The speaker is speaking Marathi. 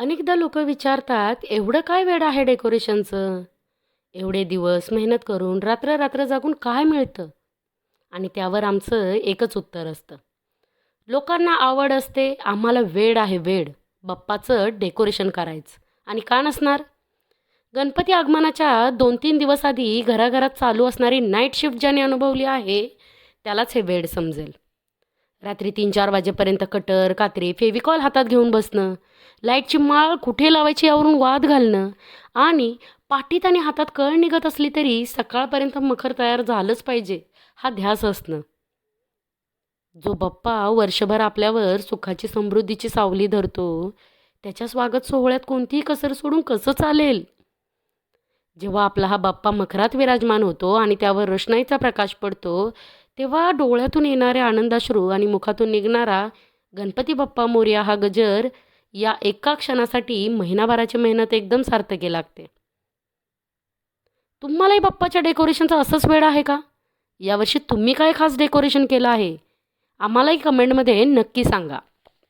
अनेकदा लोक विचारतात, एवढं काय वेड आहे डेकोरेशनचं? एवढे दिवस मेहनत करून रात्र रात्र जागून काय मिळतं? आणि त्यावर आमचं एकच उत्तर असतं. लोकांना आवड असते, आम्हाला वेड आहे वेड बाप्पाचं डेकोरेशन करायचं. आणि का नसणार? गणपती आगमनाच्या 2-3 दिवस आधी घराघरात चालू असणारी नाईट शिफ्ट ज्याने अनुभवली आहे, त्यालाच हे वेड समजेल. रात्री 3-4 वाजेपर्यंत कटर कात्री फेविकॉल हातात घेऊन बसणं, लाईटची माळ कुठे लावायची यावरून वाद घालणं आणि पाठीत आणि हातात कळ निघत असली तरी सकाळपर्यंत मखर तयार झालंच पाहिजे हा ध्यास असणं. जो बाप्पा वर्षभर आपल्यावर सुखाची समृद्धीची सावली धरतो, त्याच्या स्वागत सोहळ्यात कोणतीही कसर सोडून कसं चालेल? जेव्हा आपला हा बाप्पा मखरात विराजमान होतो आणि त्यावर रोषणाईचा प्रकाश पडतो, तेव्हा डोळ्यातून येणारे आनंदाश्रू आणि मुखातून निघणारा गणपती बाप्पा मोरया हा गजर या एका क्षणासाठी महिनाभराची मेहनत एकदम सार्थकी लागते. तुम्हालाही बाप्पाच्या डेकोरेशनचा असंच वेळ आहे का? यावर्षी तुम्ही काय खास डेकोरेशन केलं आहे? आम्हालाही कमेंटमध्ये नक्की सांगा.